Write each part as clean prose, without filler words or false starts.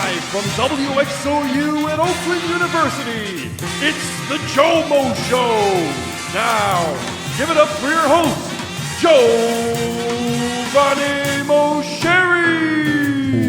Live from WXOU at Oakland University, it's the GioMoShow. Now, give it up for your host, GioMoShow.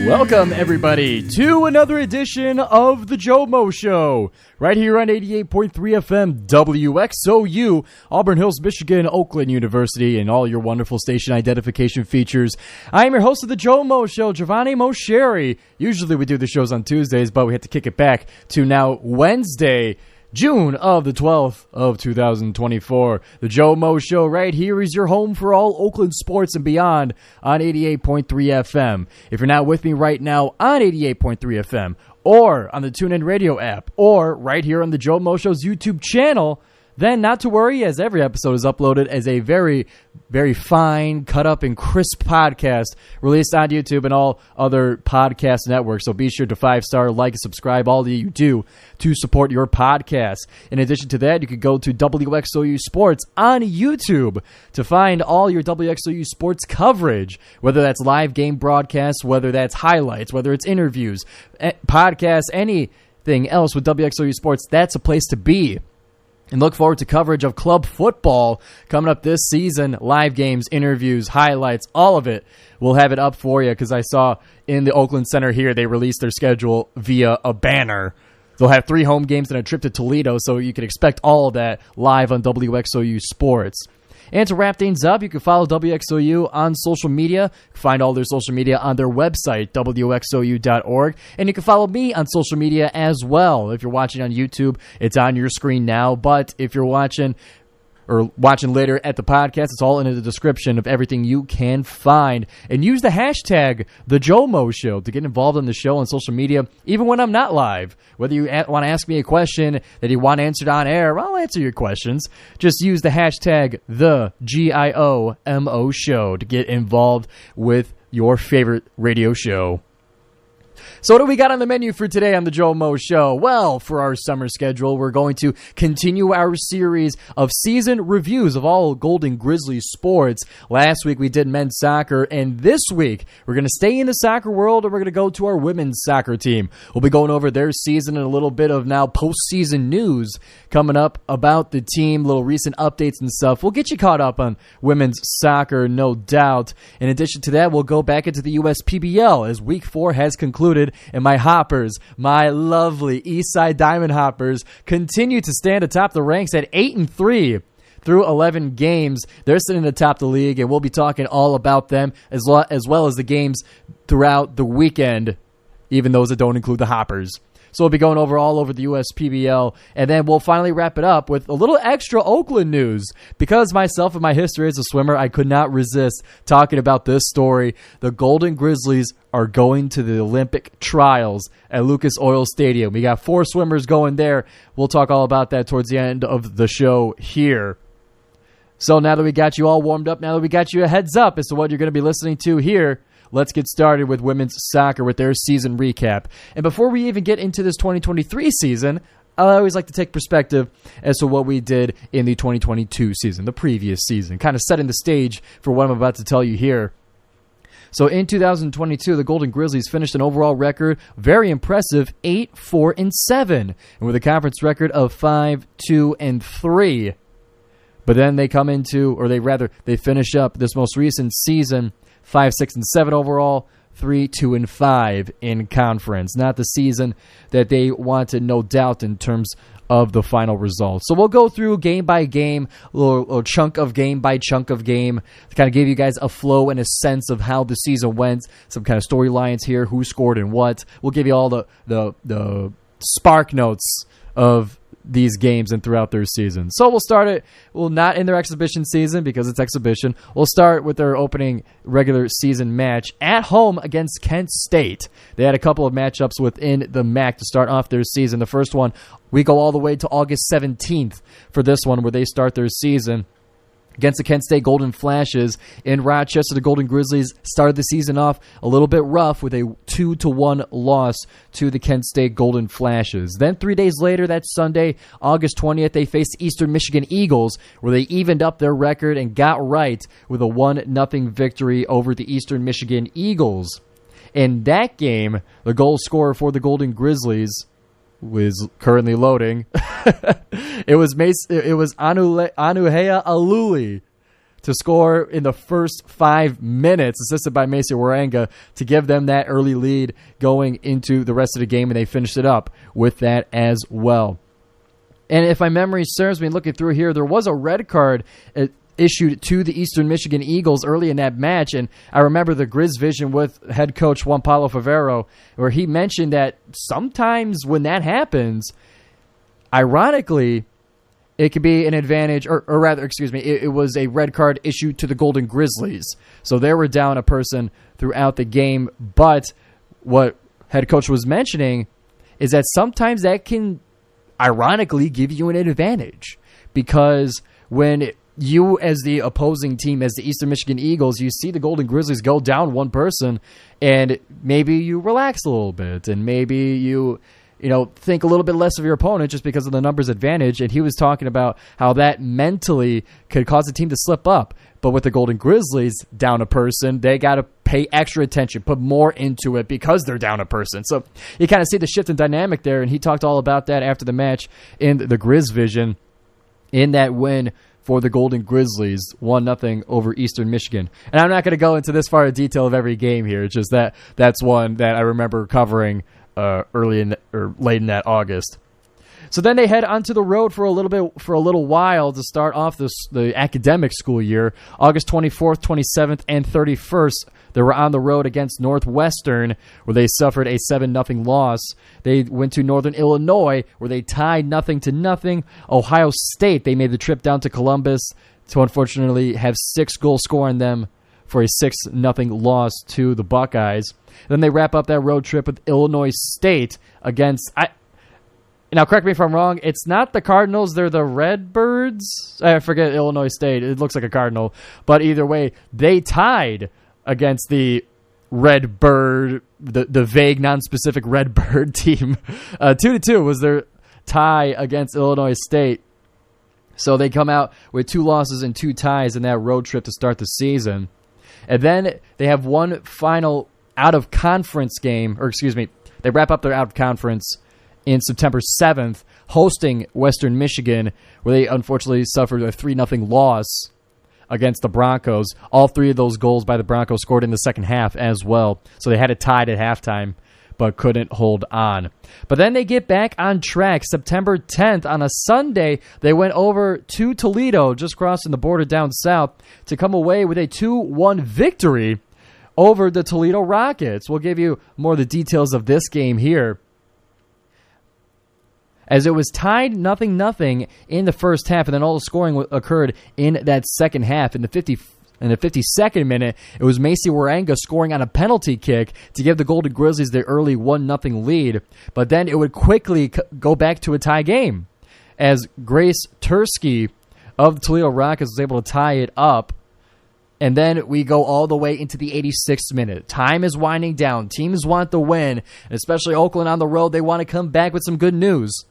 Welcome, everybody, to another edition of the GioMoShow, right here on 88.3 FM WXOU, Auburn Hills, Michigan, Oakland University, and all your wonderful station identification features. I am your host of the GioMoShow, Giovanni Mosheri. Usually we do the shows on Tuesdays, but we had to kick it back to now Wednesday, June of the 12th of 2024. The GioMoShow right here is your home for all Oakland sports and beyond on 88.3 FM. If you're not with me right now on 88.3 FM or on the TuneIn Radio app or right here on the GioMoShow's YouTube channel, then not to worry, as every episode is uploaded as a very, very fine, cut up and crisp podcast released on YouTube and all other podcast networks. So be sure to 5-star, like, and subscribe, all that you do to support your podcast. In addition to that, you could go to WXOU Sports on YouTube to find all your WXOU sports coverage, whether that's live game broadcasts, whether that's highlights, whether it's interviews, podcasts, anything else with WXOU Sports. That's a place to be. And look forward to coverage of club football coming up this season. Live games, interviews, highlights, all of it. We'll have it up for you because I saw in the Oakland Center here they released their schedule via a banner. They'll have 3 home games and a trip to Toledo, so you can expect all of that live on WXOU Sports. And to wrap things up, you can follow WXOU on social media. Find all their social media on their website, WXOU.org. And you can follow me on social media as well. If you're watching on YouTube, it's on your screen now. But if you're watching later at the podcast, it's all in the description of everything you can find. And use the hashtag #TheGioMoShow to get involved in the show on social media, even when I'm not live. Whether you want to ask me a question that you want answered on air, I'll answer your questions. Just use the hashtag #GioMoShow to get involved with your favorite radio show. So what do we got on the menu for today on the GioMoShow? Well, for our summer schedule, we're going to continue our series of season reviews of all Golden Grizzlies sports. Last week we did men's soccer, and this week we're going to stay in the soccer world, and we're going to go to our women's soccer team. We'll be going over their season and a little bit of now postseason news coming up about the team, little recent updates and stuff. We'll get you caught up on women's soccer, no doubt. In addition to that, we'll go back into the USPBL as Week 4 has concluded. And my Hoppers, my lovely Eastside Diamond Hoppers, continue to stand atop the ranks at 8-3 through 11 games. They're sitting atop the league, and we'll be talking all about them as well as the games throughout the weekend, even those that don't include the Hoppers. So we'll be going all over the USPBL, and then we'll finally wrap it up with a little extra Oakland news. Because myself and my history as a swimmer, I could not resist talking about this story. The Golden Grizzlies are going to the Olympic trials at Lucas Oil Stadium. We got 4 swimmers going there. We'll talk all about that towards the end of the show here. So now that we got you all warmed up, now that we got you a heads up as to what you're going to be listening to here, let's get started with women's soccer with their season recap. And before we even get into this 2023 season, I always like to take perspective as to what we did in the 2022 season, the previous season, kind of setting the stage for what I'm about to tell you here. So in 2022, the Golden Grizzlies finished an overall record, very impressive, 8-4-7, and with a conference record of 5-2-3. But then they they finish up this most recent season 5-6-7 overall, 3-2-5 in conference. Not the season that they wanted, no doubt, in terms of the final result. So we'll go through game by game, a little chunk of game by chunk of game, to kind of give you guys a flow and a sense of how the season went, some kind of storylines here, who scored and what. We'll give you all the spark notes of these games and throughout their season. So we'll start it, not in their exhibition season because it's exhibition. We'll start with their opening regular season match at home against Kent State. They had a couple of matchups within the MAC to start off their season. The first one, we go all the way to August 17th for this one where they start their season against the Kent State Golden Flashes in Rochester. The Golden Grizzlies started the season off a little bit rough with a 2-1 loss to the Kent State Golden Flashes. Then 3 days later, that Sunday, August 20th, they faced Eastern Michigan Eagles, where they evened up their record and got right with a 1-0 victory over the Eastern Michigan Eagles. In that game, the goal scorer for the Golden Grizzlies was currently loading. It was Anuhea Aluli to score in the first 5 minutes, assisted by Macy Waranga, to give them that early lead going into the rest of the game, and they finished it up with that as well. And if my memory serves me, looking through here, there was a red card issued to the Eastern Michigan Eagles early in that match, and I remember the Grizz Vision with head coach Juan Paulo Favero, where he mentioned that sometimes when that happens, ironically, it could be an advantage, or rather, excuse me, it was a red card issued to the Golden Grizzlies. So they were down a person throughout the game, but what head coach was mentioning is that sometimes that can ironically give you an advantage, because when you as the opposing team, as the Eastern Michigan Eagles, you see the Golden Grizzlies go down one person, and maybe you relax a little bit, and maybe you think a little bit less of your opponent just because of the numbers advantage. And he was talking about how that mentally could cause the team to slip up. But with the Golden Grizzlies down a person, they got to pay extra attention, put more into it because they're down a person. So you kind of see the shift in dynamic there, and he talked all about that after the match in the Grizz Vision in that win for the Golden Grizzlies, 1-0 over Eastern Michigan. And I'm not going to go into this far in detail of every game here. It's just that's one that I remember covering late in that August. So then they head onto the road for a little while to start off the academic school year. August 24th, 27th, and 31st, they were on the road against Northwestern, where they suffered a 7-0 loss. They went to Northern Illinois, where they tied 0-0. Ohio State, they made the trip down to Columbus to unfortunately have 6 goals scored on them for a 6-0 loss to the Buckeyes. Then they wrap up that road trip with Illinois State against... Now, correct me if I'm wrong, it's not the Cardinals, they're the Redbirds? I forget Illinois State. It looks like a Cardinal. But either way, they tied against the Redbird, the vague, non-specific Redbird team. 2-2 was their tie against Illinois State. So they come out with 2 losses and 2 ties in that road trip to start the season. And then they have one final out-of-conference game, or excuse me, they wrap up their out-of-conference in September 7th, hosting Western Michigan, where they unfortunately suffered a 3-0 loss against the Broncos. All 3 of those goals by the Broncos scored in the second half as well, so they had it tied at halftime, but couldn't hold on. But then they get back on track. September 10th, on a Sunday, they went over to Toledo, just crossing the border down south, to come away with a 2-1 victory over the Toledo Rockets. We'll give you more of the details of this game here, as it was tied 0-0 in the first half, and then all the scoring occurred in that second half. In the 52nd minute, it was Macy Waranga scoring on a penalty kick to give the Golden Grizzlies their early 1-0 lead. But then it would quickly go back to a tie game, as Grace Tursky of the Toledo Rockets was able to tie it up. And then we go all the way into the 86th minute. Time is winding down. Teams want the win, and especially Oakland on the road. They want to come back with some good news.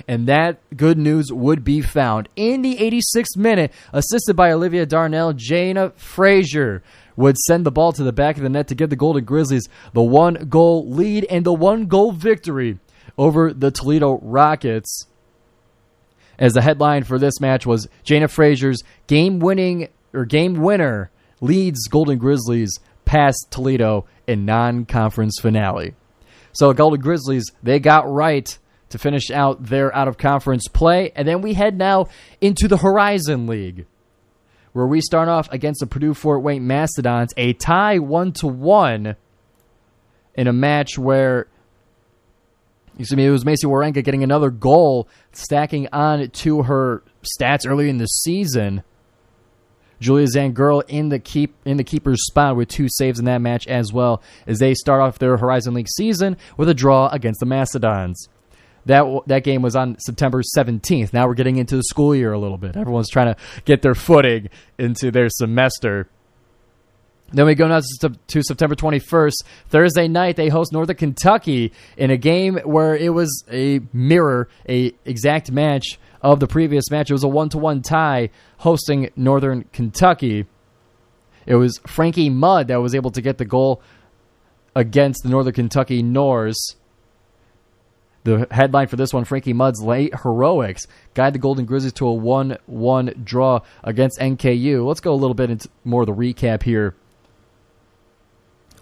And that good news would be found in the 86th minute, assisted by Olivia Darnell. Jana Frazier would send the ball to the back of the net to give the Golden Grizzlies the 1-goal lead and the 1-goal victory over the Toledo Rockets. As the headline for this match was Jana Frazier's game winner leads Golden Grizzlies past Toledo in non-conference finale. So Golden Grizzlies, they got right to finish out their out-of-conference play. And then we head now into the Horizon League, where we start off against the Purdue-Fort Wayne Mastodons, a tie 1-1 in a match where it was Macy Waranga getting another goal, stacking on to her stats early in the season. Julia Zangirl in the keeper's spot with 2 saves in that match as well, as they start off their Horizon League season with a draw against the Mastodons. That game was on September 17th. Now we're getting into the school year a little bit. Everyone's trying to get their footing into their semester. Then we go now to September 21st. Thursday night, they host Northern Kentucky in a game where it was a exact match of the previous match. It was a 1-1 tie hosting Northern Kentucky. It was Frankie Mudd that was able to get the goal against the Northern Kentucky Norse. The headline for this one, Frankie Mudd's late heroics guide the Golden Grizzlies to a 1-1 draw against NKU. Let's go a little bit into more of the recap here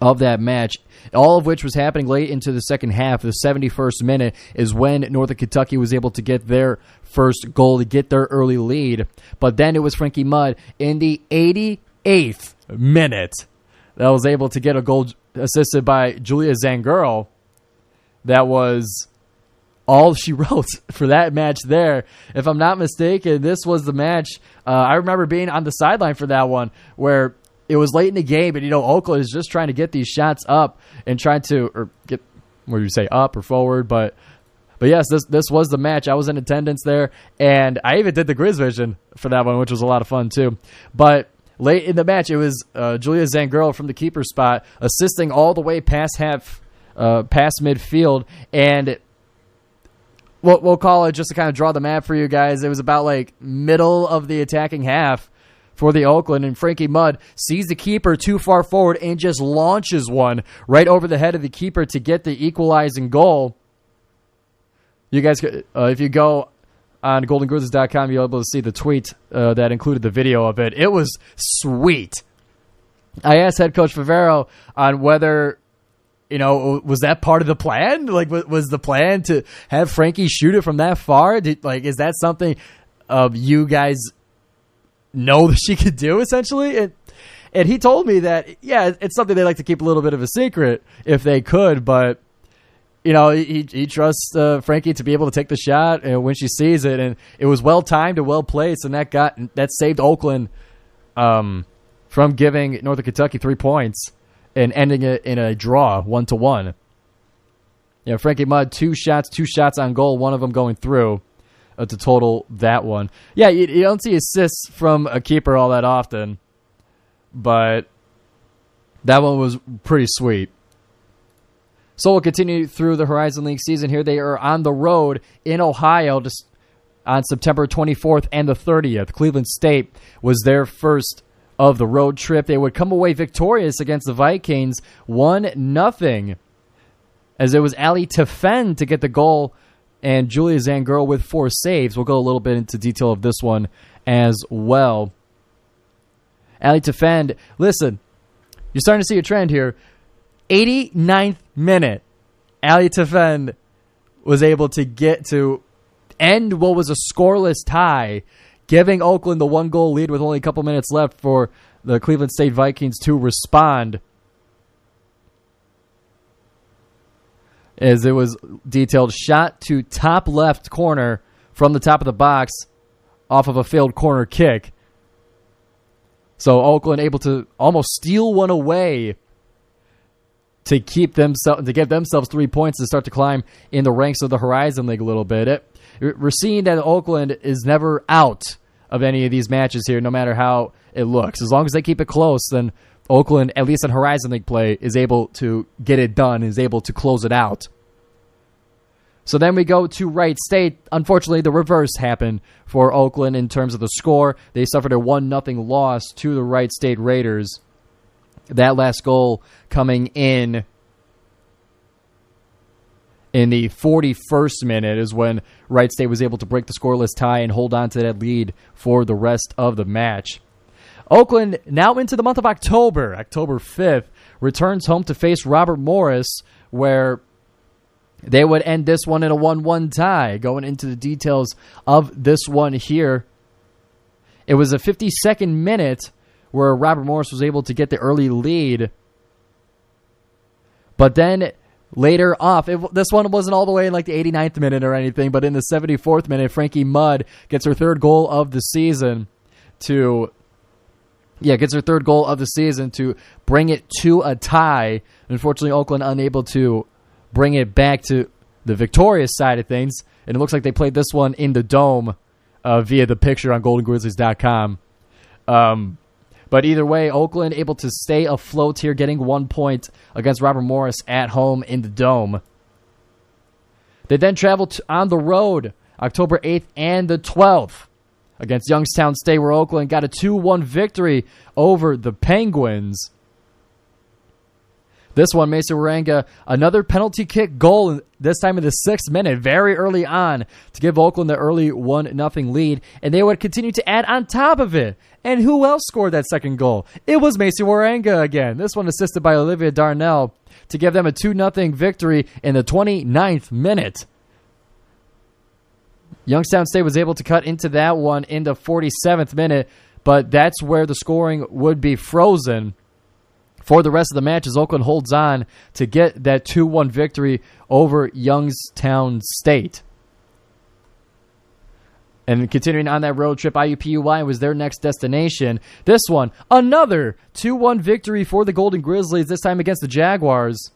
of that match, all of which was happening late into the second half. The 71st minute is when Northern Kentucky was able to get their first goal to get their early lead. But then it was Frankie Mudd in the 88th minute that was able to get a goal assisted by Julia Zangirl. That was all she wrote for that match there. If I'm not mistaken, this was the match. I remember being on the sideline for that one where it was late in the game, and Oakland is just trying to get these shots up and trying to, or get, what do you say, up or forward. But yes, this was the match. I was in attendance there, and I even did the Grizz Vision for that one, which was a lot of fun too. But late in the match, it was Julia Zangirl from the keeper spot assisting all the way past past midfield, and we'll call it, just to kind of draw the map for you guys, it was about like middle of the attacking half for the Oakland, and Frankie Mudd sees the keeper too far forward and just launches one right over the head of the keeper to get the equalizing goal. You guys, if you go on goldengrizzlies.com, you'll be able to see the tweet that included the video of it. It was sweet. I asked head coach Favero on whether, was that part of the plan? Like, was the plan to have Frankie shoot it from that far? Is that something you guys know that she could do, essentially? And he told me that, yeah, it's something they like to keep a little bit of a secret if they could, but he trusts Frankie to be able to take the shot when she sees it, and it was well timed and well placed, and that saved Oakland from giving Northern Kentucky 3 points and ending it in a draw, 1-1. Frankie Mudd, two shots on goal, one of them going through to total that one. Yeah, you don't see assists from a keeper all that often, but that one was pretty sweet. So we'll continue through the Horizon League season here. They are on the road in Ohio just on September 24th and the 30th. Cleveland State was their first of the road trip. They would come away victorious against the Vikings 1-0, as it was Ali Tefen to get the goal and Julia Zangirl with 4 saves. We'll go a little bit into detail of this one as well. Ali Tefen, listen, you're starting to see a trend here. 89th minute, Ali Tefen was able to get to end what was a scoreless tie, giving Oakland the 1-goal lead with only a couple minutes left for the Cleveland State Vikings to respond. As it was detailed, shot to top left corner from the top of the box off of a failed corner kick. So Oakland able to almost steal one away to give themselves 3 points to start to climb in the ranks of the Horizon League a little bit. We're seeing that Oakland is never out of any of these matches here, no matter how it looks. As long as they keep it close, then Oakland, at least in Horizon League play, is able to get it done, is able to close it out. So then we go to Wright State. Unfortunately, the reverse happened for Oakland in terms of the score. They suffered a 1-0 loss to the Wright State Raiders. That last goal coming in the 41st minute is when Wright State was able to break the scoreless tie and hold on to that lead for the rest of the match. Oakland, now into the month of October 5th, returns home to face Robert Morris, where they would end this one in a 1-1 tie. Going into the details of this one here, it was a 52nd minute where Robert Morris was able to get the early lead. But then later off, this one wasn't all the way in like the 89th minute or anything, but in the 74th minute, Frankie Mudd gets her third goal of the season to bring it to a tie. Unfortunately, Oakland unable to bring it back to the victorious side of things, and it looks like they played this one in the Dome via the picture on goldengrizzlies.com. But either way, Oakland able to stay afloat here, getting 1 point against Robert Morris at home in the Dome. They then traveled on the road October 8th and the 12th against Youngstown State, where Oakland got a 2-1 victory over the Penguins. This one, Mesa Waranga, another penalty kick goal, this time in the 6th minute, very early on, to give Oakland the early 1-0 lead, and they would continue to add on top of it. And who else scored that second goal? It was Mesa Waranga again. This one assisted by Olivia Darnell to give them a 2-0 victory in the 29th minute. Youngstown State was able to cut into that one in the 47th minute, but that's where the scoring would be frozen for the rest of the match as Oakland holds on to get that 2-1 victory over Youngstown State. And continuing on that road trip, IUPUI was their next destination. This one, another 2-1 victory for the Golden Grizzlies, this time against the Jaguars.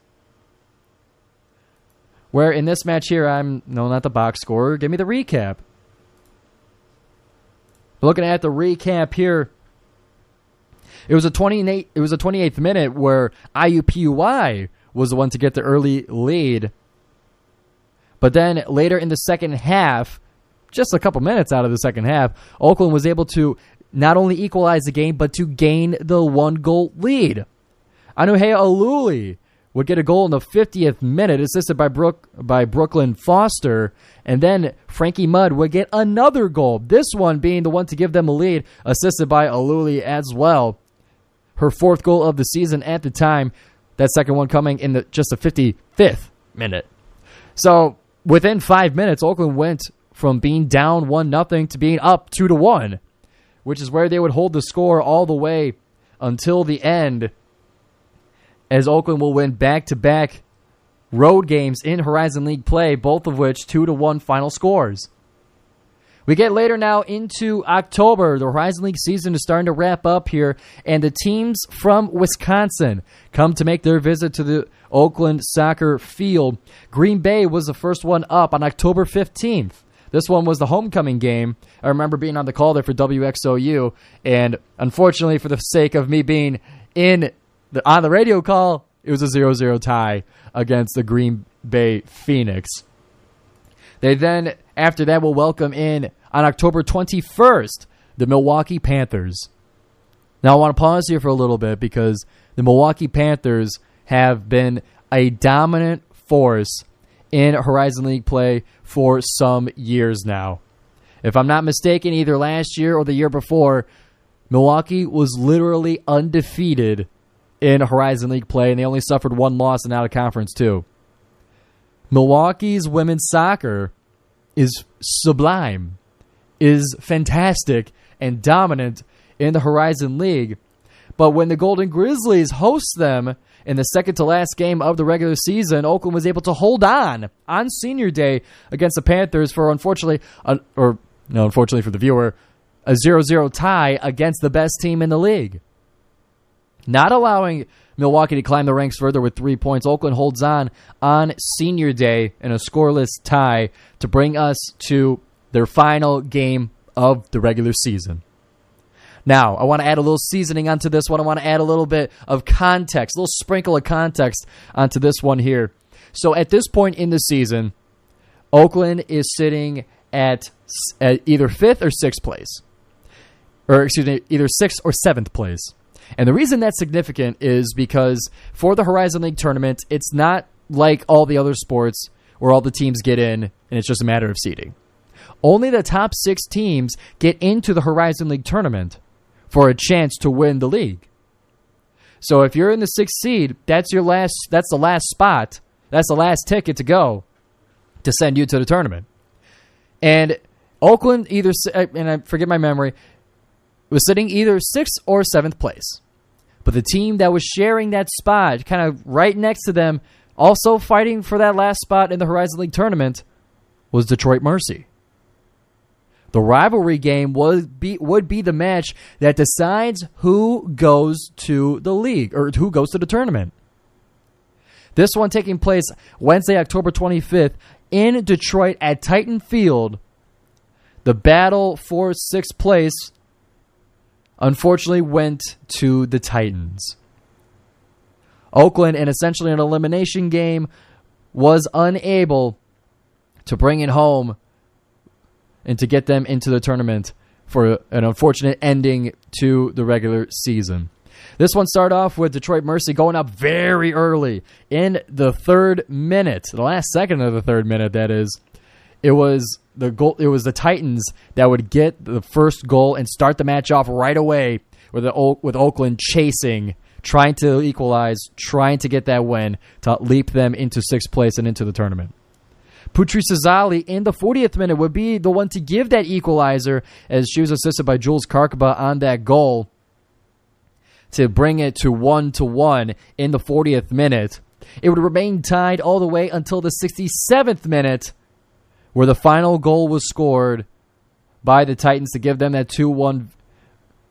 Where in this match here, not the box score, give me the recap. Looking at the recap here, it was a 28th minute where IUPUI was the one to get the early lead. But then later in the second half, just a couple minutes out of the second half, Oakland was able to not only equalize the game, but to gain the 1-goal lead. Anuhea Aluli would get a goal in the 50th minute, assisted by Brooklyn Foster. And then Frankie Mudd would get another goal, this one being the one to give them a lead, assisted by Aluli as well. Her 4th goal of the season at the time, that second one coming in just the 55th minute. So within 5 minutes, Oakland went from being down 1-0 to being up 2-1, which is where they would hold the score all the way until the end, as Oakland will win back-to-back road games in Horizon League play, both of which 2-1 final scores. We get later now into October. The Horizon League season is starting to wrap up here, and the teams from Wisconsin come to make their visit to the Oakland soccer field. Green Bay was the first one up on October 15th. This one was the homecoming game. I remember being on the call there for WXOU, and unfortunately, for the sake of me being on the radio call, it was a 0-0 tie against the Green Bay Phoenix. They then, after that, will welcome in on October 21st, the Milwaukee Panthers. Now, I want to pause here for a little bit because the Milwaukee Panthers have been a dominant force in Horizon League play for some years now. If I'm not mistaken, either last year or the year before, Milwaukee was literally undefeated in Horizon League play, and they only suffered one loss in out-of-conference, too. Milwaukee's women's soccer is sublime, is fantastic, and dominant in the Horizon League. But when the Golden Grizzlies host them in the second-to-last game of the regular season, Oakland was able to hold on Senior Day against the Panthers for, unfortunately for the viewer, a 0-0 tie against the best team in the league. Not allowing Milwaukee to climb the ranks further with 3 points, Oakland holds on Senior Day in a scoreless tie to bring us to their final game of the regular season. Now, I want to add a little seasoning onto this one. I want to add a little bit of context, a little sprinkle of context onto this one here. So at this point in the season, Oakland is sitting at either 5th or 6th place. Or, excuse me, either 6th or 7th place. And the reason that's significant is because for the Horizon League tournament, it's not like all the other sports where all the teams get in and it's just a matter of seeding. Only the top 6 teams get into the Horizon League tournament for a chance to win the league. So if you're in the 6th seed, that's the last spot. That's the last ticket to go to send you to the tournament. And Oakland and I forget my memory, was sitting either 6th or 7th place. But the team that was sharing that spot, kind of right next to them, also fighting for that last spot in the Horizon League tournament, was Detroit Mercy. The rivalry game would be the match that decides who goes to the league, or who goes to the tournament. This one taking place Wednesday, October 25th, in Detroit at Titan Field. The battle for 6th place unfortunately went to the Titans. Oakland, in essentially an elimination game, was unable to bring it home and to get them into the tournament for an unfortunate ending to the regular season. This one started off with Detroit Mercy going up very early in the third minute, the last second of the third minute, that is. It was the Titans that would get the first goal and start the match off right away with Oakland chasing, trying to equalize, trying to get that win to leap them into 6th place and into the tournament. Putri Sazali in the 40th minute would be the one to give that equalizer, as she was assisted by Jules Karkaba on that goal to bring it to 1-1 in the 40th minute. It would remain tied all the way until the 67th minute, where the final goal was scored by the Titans to give them that 2-1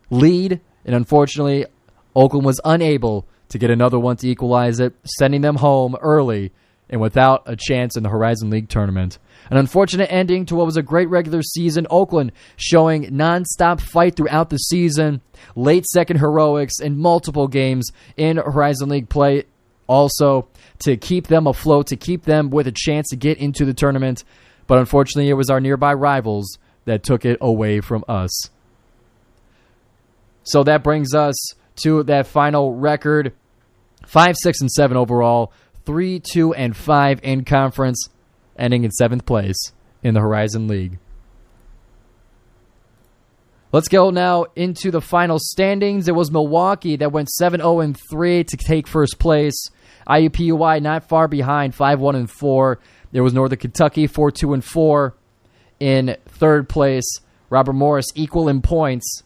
lead. And unfortunately, Oakland was unable to get another one to equalize it, sending them home early and without a chance in the Horizon League tournament. An unfortunate ending to what was a great regular season. Oakland showing nonstop fight throughout the season, late second heroics in multiple games in Horizon League play, also to keep them afloat, to keep them with a chance to get into the tournament. But unfortunately, it was our nearby rivals that took it away from us. So that brings us to that final record, 5, 6, and 7 overall, 3, 2, and 5 in conference, ending in 7th place in the Horizon League. Let's go now into the final standings. It was Milwaukee that went 7-0-3 to take first place. IUPUI not far behind, 5-1-4. There was Northern Kentucky, 4-2-4 in 3rd place. Robert Morris equal in points,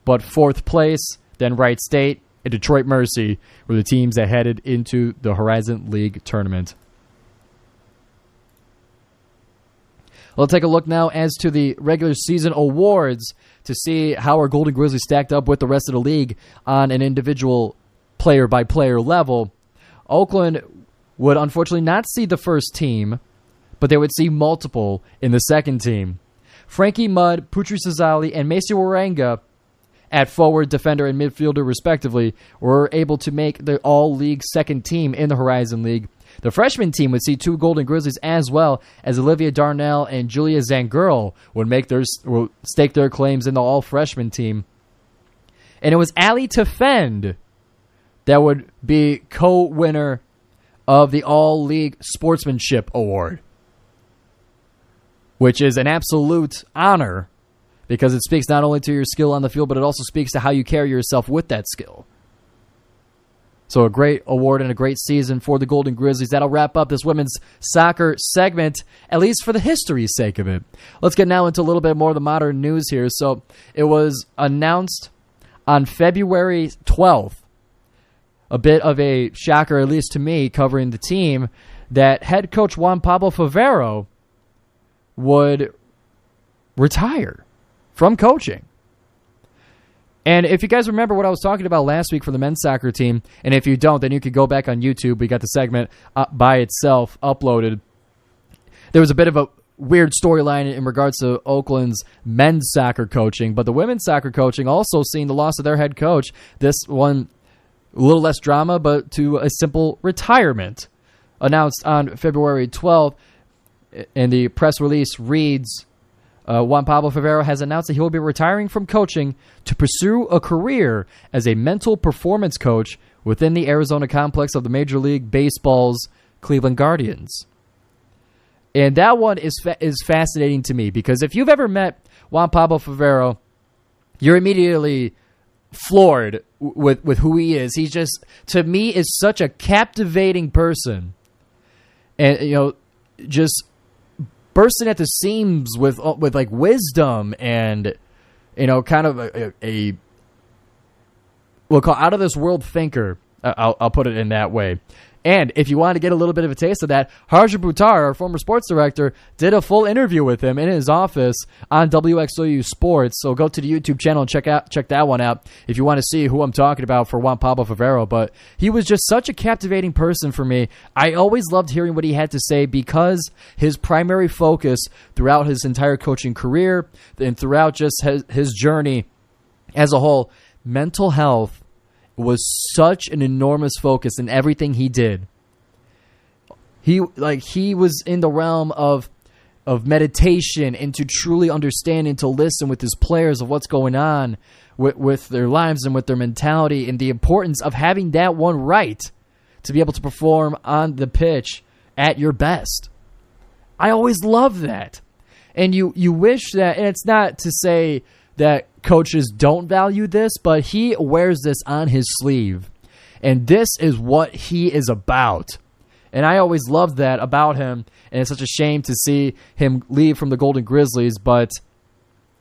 but 4th place. Then Wright State and Detroit Mercy were the teams that headed into the Horizon League tournament. We'll take a look now as to the regular season awards to see how our Golden Grizzlies stacked up with the rest of the league on an individual player-by-player level. Oakland would unfortunately not see the first team, but they would see multiple in the second team. Frankie Mudd, Putri Sazali, and Macy Waranga at forward, defender, and midfielder respectively were able to make the all-league second team in the Horizon League. The freshman team would see 2 Golden Grizzlies, as well as Olivia Darnell and Julia Zangirl would stake their claims in the all-freshman team. And it was Ali Tefend that would be co-winner of the All-League Sportsmanship Award, which is an absolute honor because it speaks not only to your skill on the field, but it also speaks to how you carry yourself with that skill. So a great award and a great season for the Golden Grizzlies. That'll wrap up this women's soccer segment, at least for the history's sake of it. Let's get now into a little bit more of the modern news here. So it was announced on February 12th, a bit of a shocker, at least to me, covering the team, that head coach Juan Pablo Favero would retire from coaching. And if you guys remember what I was talking about last week for the men's soccer team, and if you don't, then you could go back on YouTube. We got the segment by itself uploaded. There was a bit of a weird storyline in regards to Oakland's men's soccer coaching, but the women's soccer coaching also seeing the loss of their head coach. This one, a little less drama, but to a simple retirement. Announced on February 12th, and the press release reads, Juan Pablo Favero has announced that he will be retiring from coaching to pursue a career as a mental performance coach within the Arizona complex of the Major League Baseball's Cleveland Guardians. And that one is fascinating to me because if you've ever met Juan Pablo Favero, you're immediately floored with who he is. He's just, to me, is such a captivating person. And, you know, just bursting at the seams with like wisdom and, you know, kind of a we'll call out of this world thinker. I'll put it in that way. And if you want to get a little bit of a taste of that, Harja Buttar, our former sports director, did a full interview with him in his office on WXOU Sports. So go to the YouTube channel and check that one out if you want to see who I'm talking about for Juan Pablo Favero. But he was just such a captivating person for me. I always loved hearing what he had to say because his primary focus throughout his entire coaching career and throughout just his journey as a whole, mental health was such an enormous focus in everything he did. He was in the realm of meditation and to truly understand and to listen with his players of what's going on with their lives and with their mentality, and the importance of having that one right to be able to perform on the pitch at your best. I always love that. And you wish that, and it's not to say that coaches don't value this, but he wears this on his sleeve. And this is what he is about. And I always loved that about him, and it's such a shame to see him leave from the Golden Grizzlies, but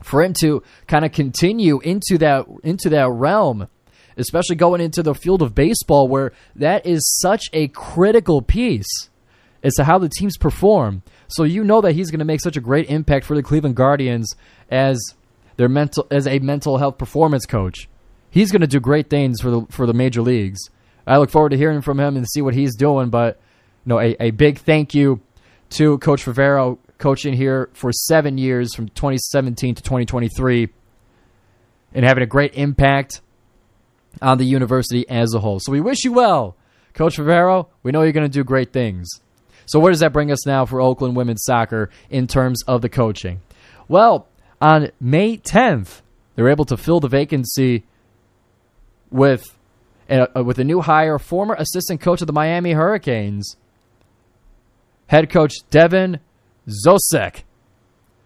for him to kind of continue into that realm, especially going into the field of baseball, where that is such a critical piece as to how the teams perform. So you know that he's going to make such a great impact for the Cleveland Guardians as a mental health performance coach. He's going to do great things for the major leagues. I look forward to hearing from him and see what he's doing, but a big thank you to Coach Favero, coaching here for 7 years from 2017 to 2023 and having a great impact on the university as a whole. So we wish you well, Coach Favero. We know you're going to do great things. So where does that bring us now for Oakland women's soccer in terms of the coaching? Well, on May 10th, they were able to fill the vacancy with a new hire, former assistant coach of the Miami Hurricanes, head coach Devin Zosek.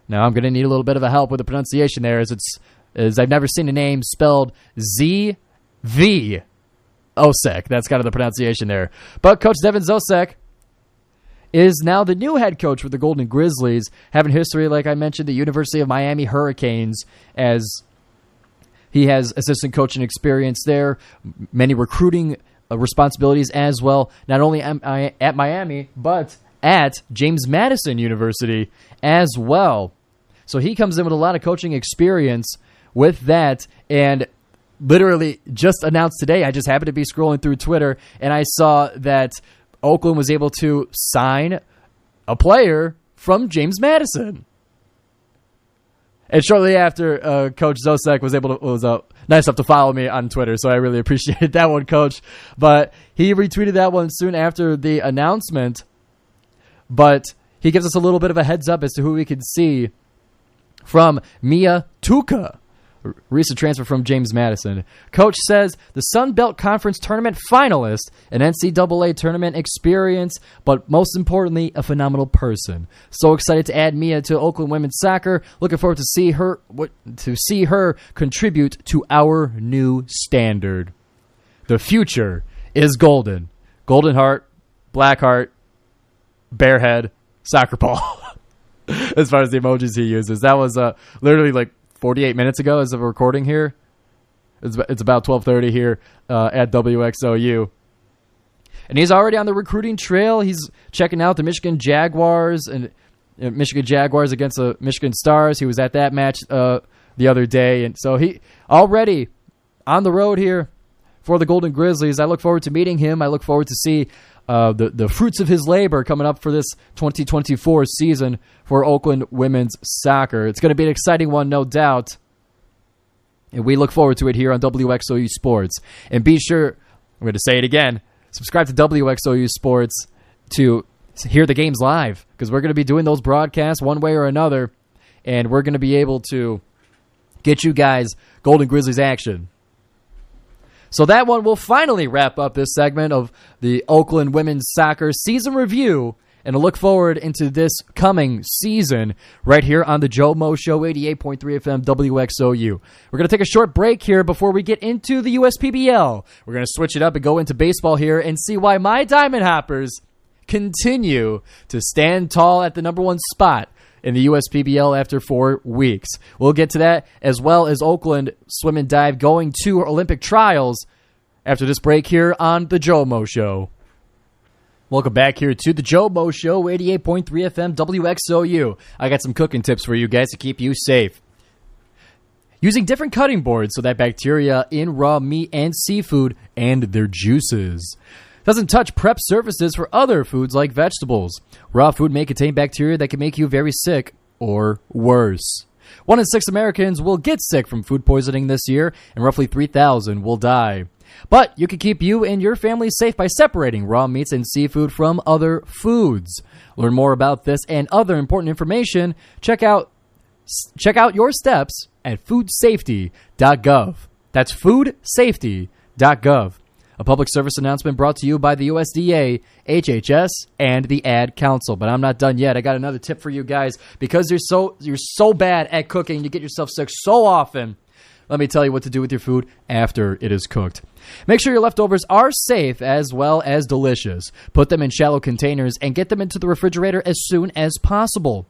Now I'm going to need a little bit of a help with the pronunciation there, as I've never seen a name spelled Z-V-Osek. That's kind of the pronunciation there. But Coach Devin Zosek is now the new head coach for the Golden Grizzlies, having history, like I mentioned, the University of Miami Hurricanes, as he has assistant coaching experience there, many recruiting responsibilities as well, not only at Miami, but at James Madison University as well. So he comes in with a lot of coaching experience with that, and literally just announced today, I just happened to be scrolling through Twitter, and I saw that Oakland was able to sign a player from James Madison. And shortly after, Coach Zosek was nice enough to follow me on Twitter, so I really appreciated that one, Coach. But he retweeted that one soon after the announcement. But he gives us a little bit of a heads up as to who we can see from Mia Tuca, recent transfer from James Madison. Coach says the Sun Belt Conference tournament finalist, an NCAA tournament experience, but most importantly, a phenomenal person. So excited to add Mia to Oakland women's soccer. Looking forward to see her contribute to our new standard. The future is golden. Golden heart, black heart, bear head, soccer ball. As far as the emojis he uses. That was literally like 48 minutes ago as of recording here. It's about 12:30 here at WXOU. And he's already on the recruiting trail. He's checking out the Michigan Jaguars and Michigan Jaguars against the Michigan Stars. He was at that match the other day. And so he already on the road here for the Golden Grizzlies. I look forward to meeting him. I look forward to see the fruits of his labor coming up for this 2024 season for Oakland women's soccer. It's going to be an exciting one, no doubt. And we look forward to it here on WXOU Sports. And be sure, I'm going to say it again, subscribe to WXOU Sports to hear the games live, because we're going to be doing those broadcasts one way or another, and we're going to be able to get you guys Golden Grizzlies action. So that one will finally wrap up this segment of the Oakland women's soccer season review, and a look forward into this coming season right here on the GioMoShow 88.3 FM WXOU. We're going to take a short break here before we get into the USPBL. We're going to switch it up and go into baseball here and see why my Diamond Hoppers continue to stand tall at the number one spot in the USPBL after 4 weeks. We'll get to that, as well as Oakland Swim and Dive going to Olympic trials after this break here on the GioMoShow. Welcome back here to the GioMoShow 88.3 FM WXOU. I got some cooking tips for you guys to keep you safe. Using different cutting boards so that bacteria in raw meat and seafood and their juices doesn't touch prep surfaces for other foods like vegetables. Raw food may contain bacteria that can make you very sick or worse. 1 in 6 Americans will get sick from food poisoning this year, and roughly 3,000 will die. But you can keep you and your family safe by separating raw meats and seafood from other foods. Learn more about this and other important information. Check out your steps at foodsafety.gov. That's foodsafety.gov. A public service announcement brought to you by the USDA, HHS, and the Ad Council. But I'm not done yet. I got another tip for you guys. Because you're so bad at cooking, you get yourself sick so often. Let me tell you what to do with your food after it is cooked. Make sure your leftovers are safe as well as delicious. Put them in shallow containers and get them into the refrigerator as soon as possible.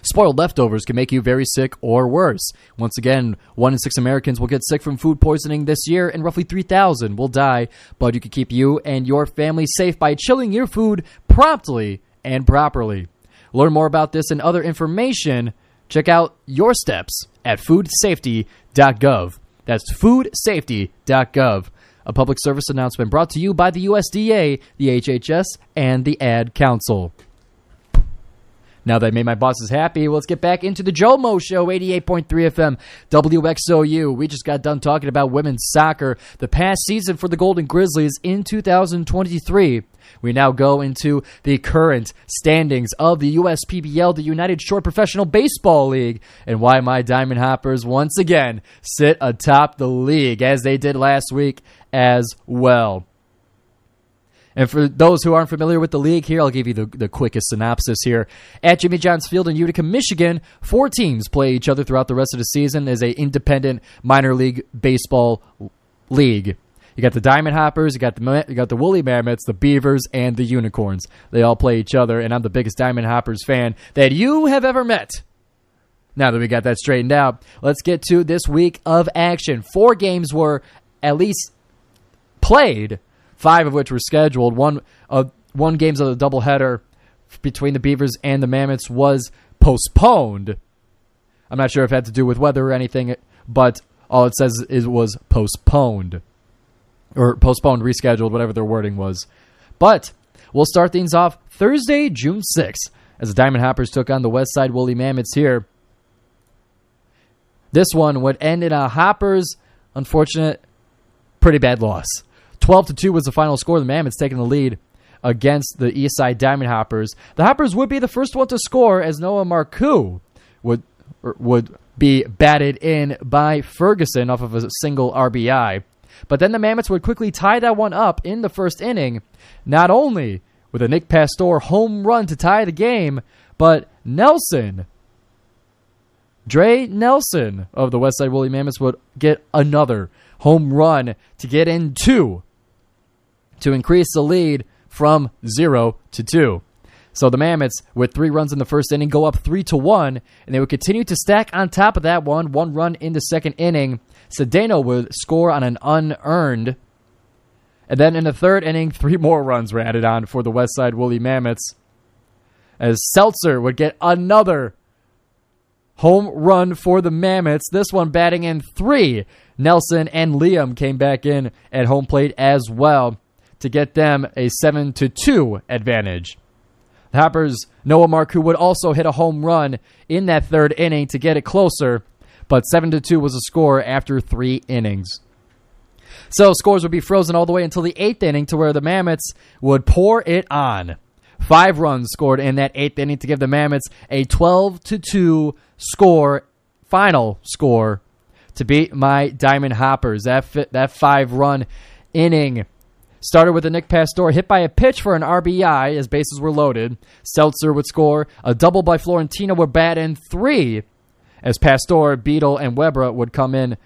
Spoiled leftovers can make you very sick or worse. Once again, 1 in 6 Americans will get sick from food poisoning this year, and roughly 3,000 will die. But you can keep you and your family safe by chilling your food promptly and properly. Learn more about this and other information. Check out your steps at foodsafety.gov. That's foodsafety.gov. A public service announcement brought to you by the USDA, the HHS, and the Ad Council. Now that I made my bosses happy, let's get back into the GioMoShow, 88.3 FM, WXOU. We just got done talking about women's soccer, the past season for the Golden Grizzlies in 2023. We now go into the current standings of the USPBL, the United Short Professional Baseball League, and why my Diamond Hoppers once again sit atop the league, as they did last week as well. And for those who aren't familiar with the league here, I'll give you the quickest synopsis here. At Jimmy John's Field in Utica, Michigan, 4 teams play each other throughout the rest of the season as an independent minor league baseball league. You got the Diamond Hoppers, you got the Woolly Mammoths, the Beavers, and the Unicorns. They all play each other, and I'm the biggest Diamond Hoppers fan that you have ever met. Now that we got that straightened out, let's get to this week of action. 4 games were at least played, 5 of which were scheduled. One games of the doubleheader between the Beavers and the Mammoths was postponed. I'm not sure if it had to do with weather or anything, but all it says is it was postponed. Or postponed, rescheduled, whatever their wording was. But we'll start things off Thursday, June 6th, as the Diamond Hoppers took on the Westside Woolly Mammoths here. This one would end in a Hoppers, unfortunate, pretty bad loss. 12-2 was the final score. The Mammoths taking the lead against the Eastside Diamond Hoppers. The Hoppers would be the first one to score, as Noah Marcoux would be batted in by Ferguson off of a single RBI. But then the Mammoths would quickly tie that one up in the first inning, not only with a Nick Pastor home run to tie the game, but Dre Nelson of the Westside Woolly Mammoths would get another home run to get in 2 to increase the lead from 0-2. So the Mammoths, with 3 runs in the first inning, go up 3-1, and they would continue to stack on top of that one run in the second inning. Cedeno would score on an unearned. And then in the third inning, 3 more runs were added on for the Westside Woolly Mammoths, as Seltzer would get another home run for the Mammoths, this one batting in 3. Nelson and Liam came back in at home plate as well to get them a 7-2 advantage. The Hoppers' Noah Marcoux would also hit a home run in that third inning to get it closer, but 7-2 was the score after 3 innings. So scores would be frozen all the way until the 8th inning, to where the Mammoths would pour it on. 5 runs scored in that 8th inning to give the Mammoths a 12-2 score, final score, to beat my Diamond Hoppers. That 5-run inning started with a Nick Pastor hit by a pitch for an RBI as bases were loaded. Seltzer would score. A double by Florentino would bat in 3 as Pastor, Beadle, and Weber would come in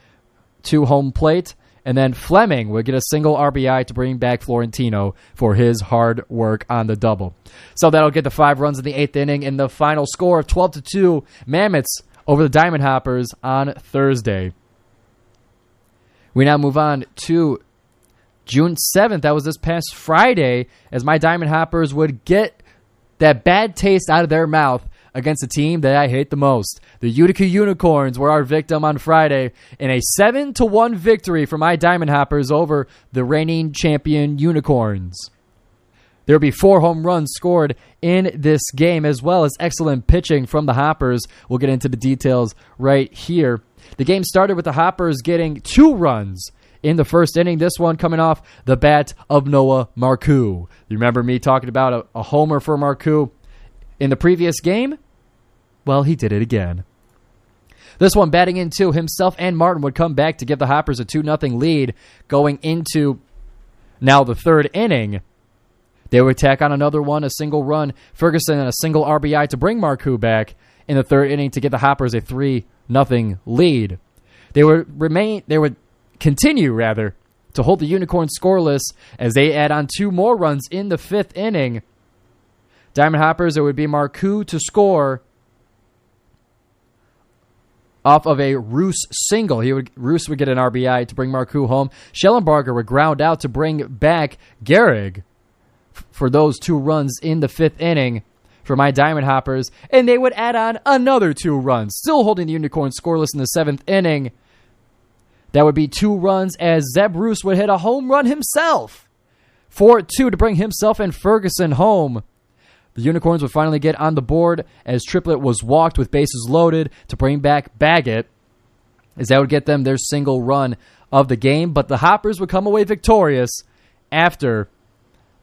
to home plate. And then Fleming would get a single RBI to bring back Florentino for his hard work on the double. So that'll get the 5 runs in the 8th inning, and the final score of 12-2 Mammoths over the Diamond Hoppers on Thursday. We now move on to June 7th. That was this past Friday, as my Diamond Hoppers would get that bad taste out of their mouth against a team that I hate the most. The Utica Unicorns were our victim on Friday in a 7-1 victory for my Diamond Hoppers over the reigning champion Unicorns. There will be 4 home runs scored in this game, as well as excellent pitching from the Hoppers. We'll get into the details right here. The game started with the Hoppers getting 2 runs in the first inning. This one coming off the bat of Noah Marcoux. You remember me talking about a homer for Marcoux in the previous game? Well, he did it again. This one batting in two, himself and Martin would come back to give the Hoppers a 2-0 lead going into now the third inning. They would tack on another one, a single run, Ferguson, and a single RBI to bring Marcoux back in the third inning to give the Hoppers a 3-0 lead. They would continue to hold the Unicorns scoreless as they add on 2 more runs in the fifth inning. Diamond Hoppers, it would be Marcoux to score off of a Roos single. Roos would get an RBI to bring Marcoux home. Schellenbarger would ground out to bring back Gehrig for those 2 runs in the fifth inning for my Diamond Hoppers, and they would add on another 2 runs, still holding the Unicorns scoreless in the seventh inning. That would be 2 runs as Zeb Roos would hit a home run himself. 4-2 to bring himself and Ferguson home. The Unicorns would finally get on the board as Triplett was walked with bases loaded to bring back Baggett, as that would get them their single run of the game. But the Hoppers would come away victorious after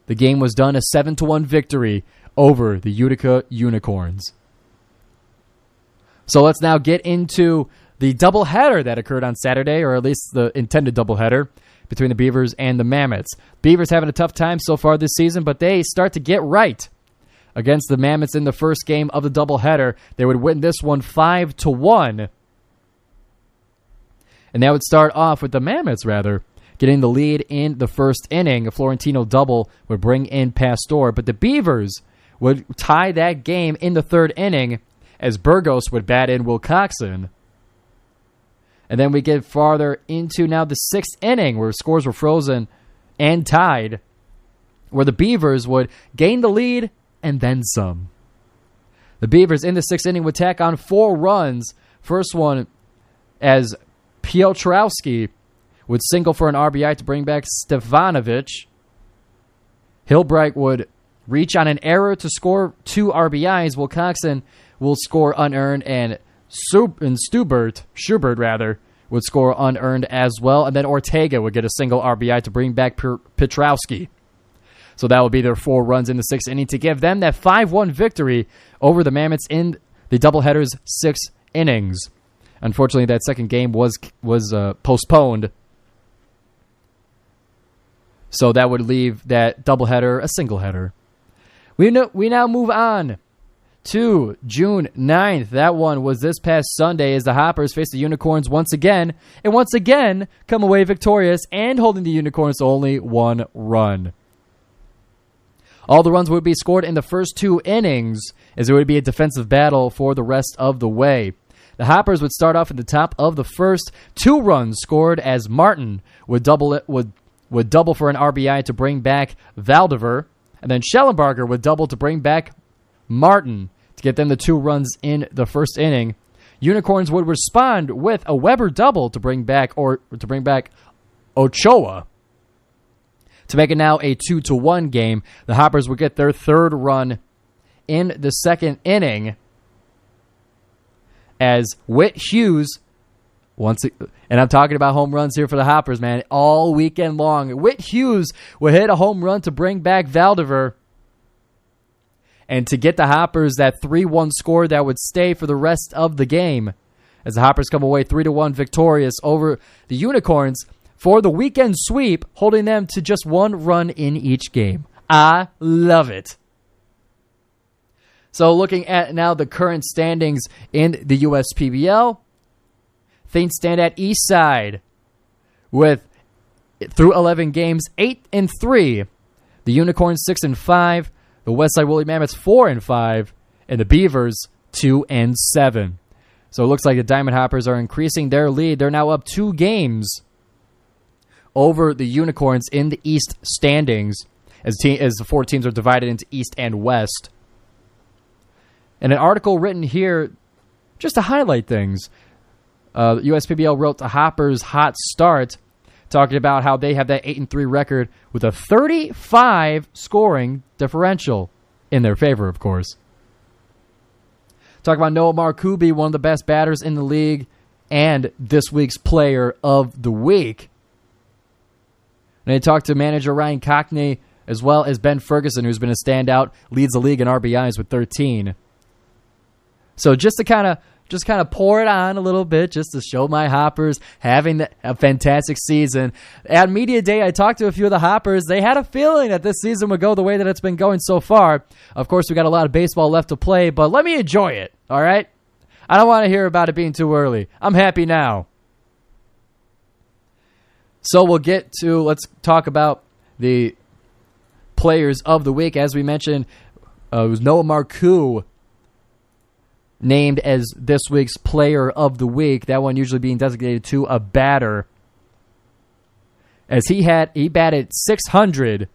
the game was done, a 7-1 victory over the Utica Unicorns. So let's now get into the doubleheader that occurred on Saturday, or at least the intended doubleheader between the Beavers and the Mammoths. Beavers having a tough time so far this season, but they start to get right against the Mammoths in the first game of the doubleheader. They would win this one 5-1. And that would start off with the Mammoths, getting the lead in the first inning. A Florentino double would bring in Pastor, but the Beavers would tie that game in the third inning as Burgos would bat in Wilcoxon. And then we get farther into now the sixth inning where scores were frozen and tied, where the Beavers would gain the lead and then some. The Beavers in the sixth inning would tack on 4 runs. First one as Piotrowski would single for an RBI to bring back Stefanovic. Hilbright would reach on an error to score 2 RBIs. Wilcoxon will score unearned, and Schubert would score unearned as well. And then Ortega would get a single RBI to bring back Piotrowski. So that would be their 4 runs in the sixth inning to give them that 5-1 victory over the Mammoths in the doubleheader's 6 innings. Unfortunately, that second game was postponed. So that would leave that doubleheader a single header. We now move on to June 9th. That one was this past Sunday as the Hoppers faced the Unicorns once again, and once again come away victorious and holding the Unicorns to only 1 run. All the runs would be scored in the first 2 innings, as it would be a defensive battle for the rest of the way. The Hoppers would start off at the top of the first. 2 runs scored as Martin would double for an RBI to bring back Valdiver, and then Schellenbarger would double to bring back Martin to get them the 2 runs in the first inning. Unicorns would respond with a Weber double to bring back Ochoa. To make it now a 2-1 game, the Hoppers would get their 3rd run in the second inning as Whit Hughes, and I'm talking about home runs here for the Hoppers, man, all weekend long. Whit Hughes would hit a home run to bring back Valdiver and to get the Hoppers that 3-1 score that would stay for the rest of the game as the Hoppers come away 3-1 victorious over the Unicorns for the weekend sweep, holding them to just 1 run in each game. I love it. So looking at now the current standings in the USPBL, things stand at Eastside with, through 11 games, 8-3. The Unicorns 6-5. The Westside Woolly Mammoths 4-5. And the Beavers 2-7. So it looks like the Diamond Hoppers are increasing their lead. They're now up 2 games over the Unicorns in the East standings as the 4 teams are divided into East and West. And an article written here just to highlight things. USPBL wrote the Hoppers' hot start, talking about how they have that 8-3 record with a 35 scoring differential in their favor, of course. Talk about Noah Marcoux, one of the best batters in the league and this week's player of the week. And I talked to manager Ryan Cockney as well as Ben Ferguson, who's been a standout, leads the league in RBIs with 13. So just to kind of pour it on a little bit, just to show my Hoppers having a fantastic season. At Media Day, I talked to a few of the Hoppers. They had a feeling that this season would go the way that it's been going so far. Of course, we got a lot of baseball left to play, but let me enjoy it, all right? I don't want to hear about it being too early. I'm happy now. So let's talk about the players of the week. As we mentioned, it was Noah Marcoux named as this week's player of the week. That one usually being designated to a batter, as he batted .600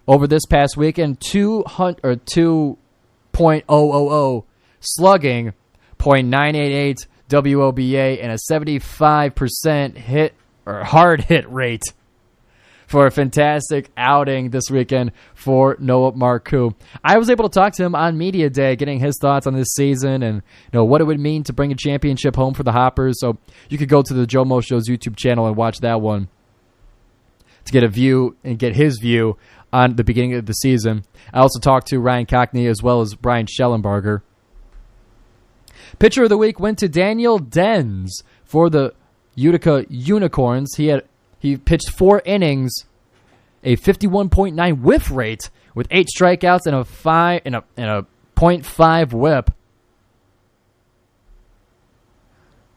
over this past week and 2.000 slugging, .988 WOBA, and a 75% hit or hard hit rate for a fantastic outing this weekend for Noah Marcoux. I was able to talk to him on Media Day, getting his thoughts on this season and what it would mean to bring a championship home for the Hoppers. So you could go to the GioMoShow's YouTube channel and watch that one to get a view and get his view on the beginning of the season. I also talked to Ryan Cockney as well as Brian Schellenberger. Pitcher of the week went to Daniel Denz for the Utica Unicorns. He pitched 4 innings, a 51.9 whiff rate with 8 strikeouts and a .5 whip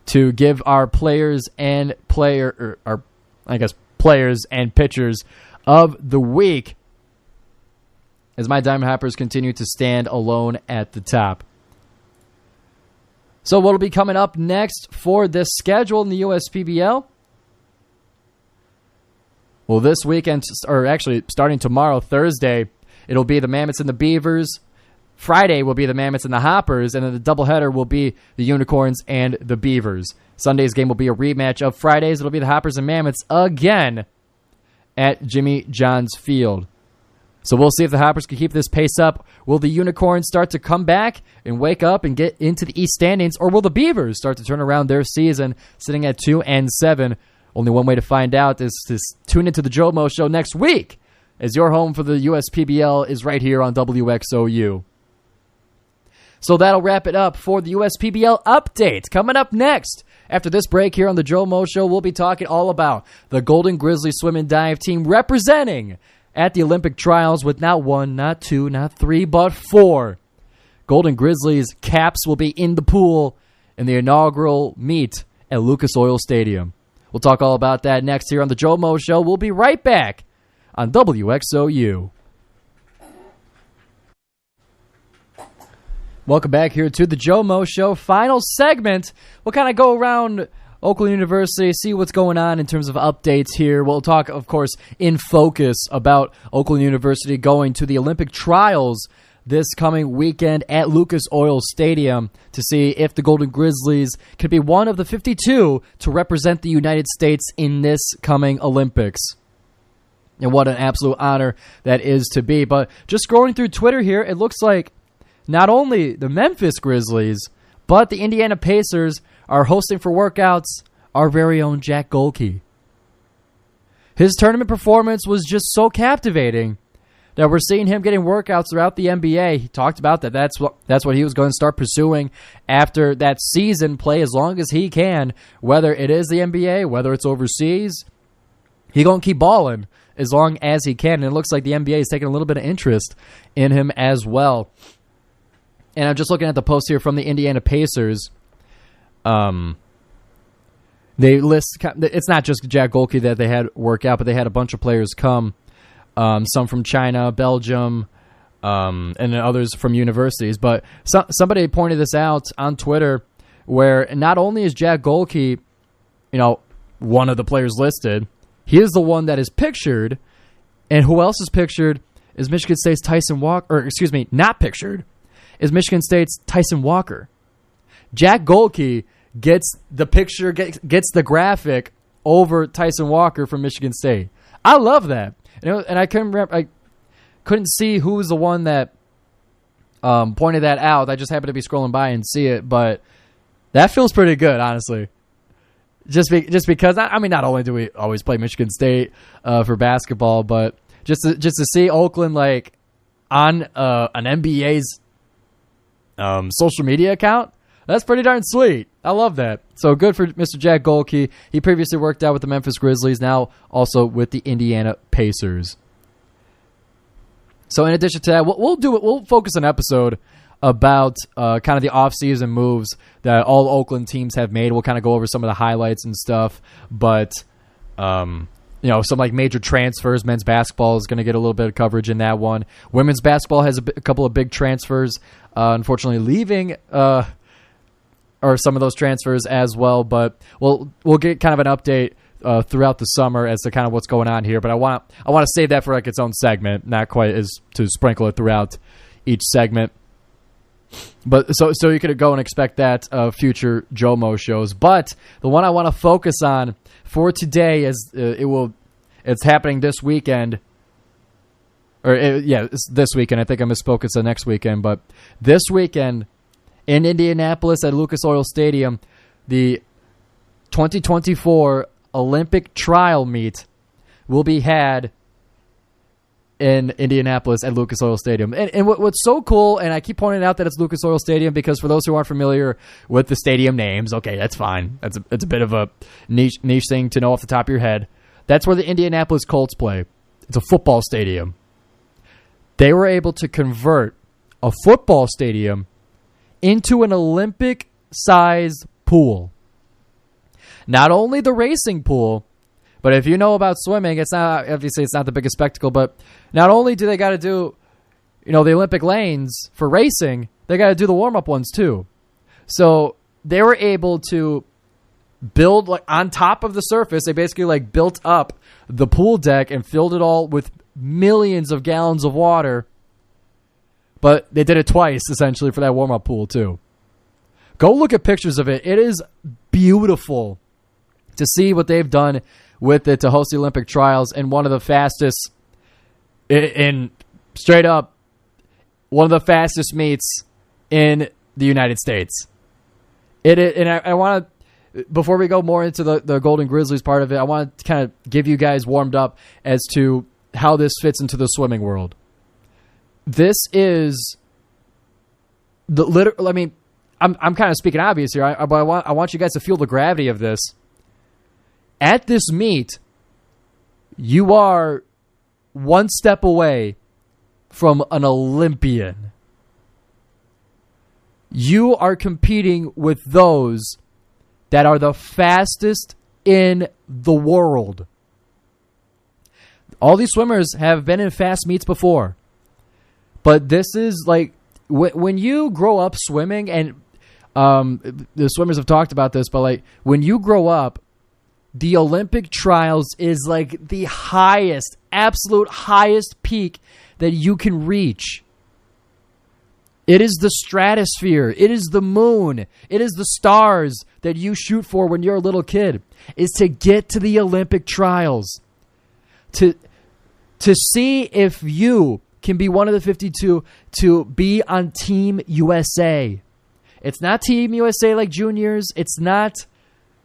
to give our players and players and pitchers of the week, as my Diamond Hoppers continue to stand alone at the top. So what will be coming up next for this schedule in the USPBL? Well, this weekend, or actually starting tomorrow, Thursday, it'll be the Mammoths and the Beavers. Friday will be the Mammoths and the Hoppers, and then the doubleheader will be the Unicorns and the Beavers. Sunday's game will be a rematch of Friday's. It'll be the Hoppers and Mammoths again at Jimmy John's Field. So we'll see if the Hoppers can keep this pace up. Will the Unicorns start to come back and wake up and get into the East standings, or will the Beavers start to turn around their season, sitting at 2-7? Only one way to find out is to tune into the GioMoShow next week, as your home for the USPBL is right here on WXOU. So that'll wrap it up for the USPBL update. Coming up next, after this break here on the GioMoShow, we'll be talking all about the Golden Grizzly Swim and Dive team representing at the Olympic trials with not 1, not 2, not 3, but 4 Golden Grizzlies caps will be in the pool in the inaugural meet at Lucas Oil Stadium. We'll talk all about that next here on the GioMoShow. We'll be right back on WXOU. Welcome back here to the GioMoShow final segment. We'll kind of go around Oakland University, see what's going on in terms of updates here. We'll talk, of course, in focus about Oakland University going to the Olympic trials this coming weekend at Lucas Oil Stadium to see if the Golden Grizzlies could be one of the 52 to represent the United States in this coming Olympics. And what an absolute honor that is to be. But just scrolling through Twitter here, it looks like not only the Memphis Grizzlies, but the Indiana Pacers are hosting for workouts our very own Jack Gohlke. His tournament performance was just so captivating that we're seeing him getting workouts throughout the NBA. He talked about that. That's what he was going to start pursuing after that season, play as long as he can, whether it is the NBA, whether it's overseas. He going to keep balling as long as he can, and it looks like the NBA is taking a little bit of interest in him as well. And I'm just looking at the post here from the Indiana Pacers. They list, it's not just Jack Gohlke that they had work out, but they had a bunch of players come, some from China, Belgium, and then others from universities. But somebody pointed this out on Twitter, where not only is Jack Gohlke, one of the players listed, he is the one that is pictured, and who else is pictured is Michigan State's Tyson Walker, or excuse me, not pictured, is Michigan State's Tyson Walker. Jack Gohlke gets the picture, gets the graphic over Tyson Walker from Michigan State. I love that. And I couldn't see who was the one that pointed that out. I just happened to be scrolling by and see it, but that feels pretty good, honestly. just because, I mean, not only do we always play Michigan State for basketball, but just to see Oakland like on an NBA's social media account, that's pretty darn sweet. I love that. So good for Mr. Jack Gohlke. He previously worked out with the Memphis Grizzlies, now also with the Indiana Pacers. So in addition to that, we'll focus an episode about kind of the off-season moves that all Oakland teams have made. We'll kind of go over some of the highlights and stuff, but some like major transfers. Men's basketball is going to get a little bit of coverage in that one. Women's basketball has a couple of big transfers, unfortunately leaving or some of those transfers as well, but we'll get kind of an update throughout the summer as to kind of what's going on here. But I want to save that for like its own segment, not quite as to sprinkle it throughout each segment. But so you could go and expect that future JoMo shows. But the one I want to focus on for today is it's happening this weekend. It's this weekend. I think I misspoke. It's the next weekend, but this weekend in Indianapolis at Lucas Oil Stadium, the 2024 Olympic trial meet will be had in Indianapolis at Lucas Oil Stadium. And what's so cool, and I keep pointing out that it's Lucas Oil Stadium because for those who aren't familiar with the stadium names, okay, that's fine. It's a bit of a niche thing to know off the top of your head. That's where the Indianapolis Colts play. It's a football stadium. They were able to convert a football stadium into an Olympic-sized pool. Not only the racing pool, but if you know about swimming, it's not the biggest spectacle, but not only do they got to do, the Olympic lanes for racing, they got to do the warm-up ones too. So they were able to build like on top of the surface. They basically like built up the pool deck and filled it all with millions of gallons of water. But they did it twice, essentially, for that warm-up pool, too. Go look at pictures of it. It is beautiful to see what they've done with it to host the Olympic trials and one of the fastest, straight up, one of the fastest meets in the United States. And I want to, before we go more into the Golden Grizzlies part of it, I want to kind of give you guys warmed up as to how this fits into the swimming world. This is I'm kind of speaking obvious here, but I want you guys to feel the gravity of this. At this meet, you are one step away from an Olympian. You are competing with those that are the fastest in the world. All these swimmers have been in fast meets before. But this is like when you grow up swimming, and the swimmers have talked about this, but like when you grow up, the Olympic trials is like the highest, absolute highest peak that you can reach. It is the stratosphere. It is the moon. It is the stars that you shoot for when you're a little kid, is to get to the Olympic trials. To see if you can be one of the 52 to be on Team USA. It's not Team USA like juniors. It's not,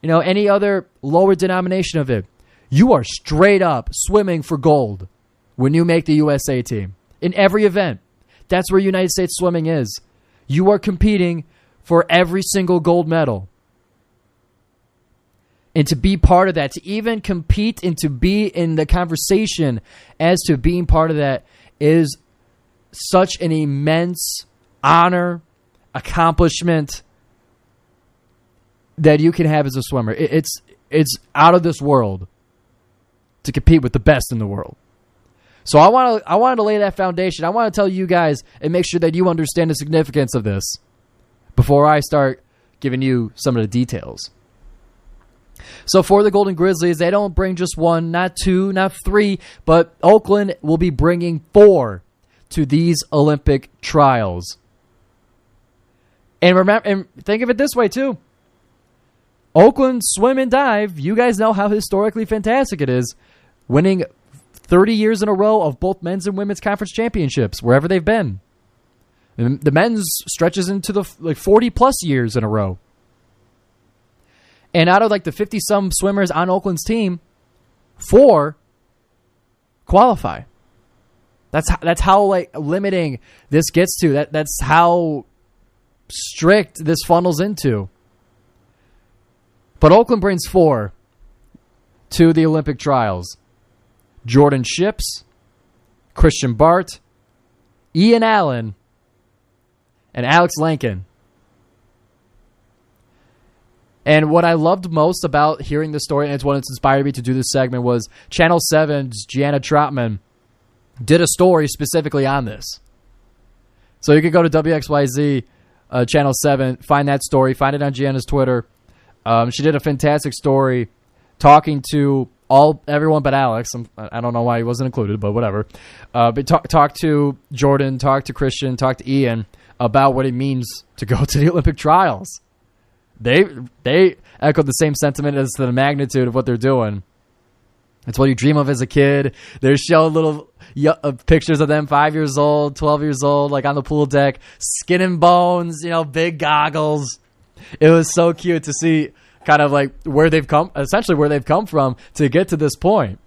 any other lower denomination of it. You are straight up swimming for gold when you make the USA team. In every event. That's where United States swimming is. You are competing for every single gold medal. And to be part of that, to even compete and to be in the conversation as to being part of that is such an immense honor, accomplishment that you can have as a swimmer. It's out of this world to compete with the best in the world. So I wanted to lay that foundation. I want to tell you guys and make sure that you understand the significance of this before I start giving you some of the details. So for the Golden Grizzlies, they don't bring just one, not two, not three, but Oakland will be bringing 4 to these Olympic trials. And remember, and think of it this way too. Oakland swim and dive, you guys know how historically fantastic it is, winning 30 years in a row of both men's and women's conference championships, wherever they've been. And the men's stretches into the 40 plus years in a row. And out of like the 50-some swimmers on Oakland's team, 4 qualify. That's how like limiting this gets to. That's how strict this funnels into. But Oakland brings 4 to the Olympic trials. Jordan Ships, Christian Bart, Ian Allen, and Alex Lankin. And what I loved most about hearing the story, and it's what inspired me to do this segment, was Channel 7's Gianna Trotman did a story specifically on this. So you could go to WXYZ Channel 7, find that story, find it on Gianna's Twitter. She did a fantastic story talking to everyone but Alex. I don't know why he wasn't included, but whatever. But talk to Jordan, talk to Christian, talk to Ian about what it means to go to the Olympic trials. They echoed the same sentiment as to the magnitude of what they're doing. It's what you dream of as a kid. They're showing little pictures of them 5 years old, 12 years old, like on the pool deck, skin and bones, big goggles. It was so cute to see kind of like where they've come from to get to this point.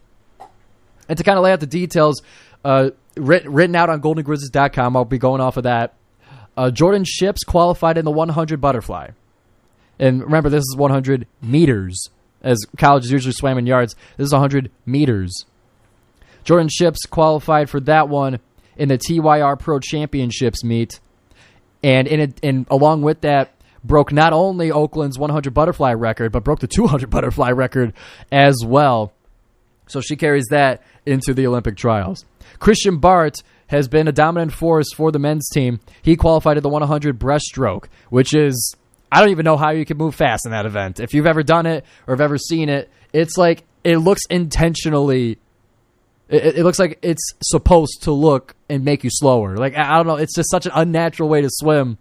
And to kind of lay out the details, written out on goldengrizzlies.com, I'll be going off of that. Jordan Ships qualified in the 100 butterfly. And remember, this is 100 meters. As colleges usually swam in yards, this is 100 meters. Jordan Ships qualified for that one in the TYR Pro Championships meet. And along with that, broke not only Oakland's 100 butterfly record, but broke the 200 butterfly record as well. So she carries that into the Olympic trials. Christian Bart has been a dominant force for the men's team. He qualified at the 100 breaststroke, which is, I don't even know how you can move fast in that event. If you've ever done it or have ever seen it, it's like it looks intentionally. It looks like it's supposed to look and make you slower. Like, I don't know. It's just such an unnatural way to swim.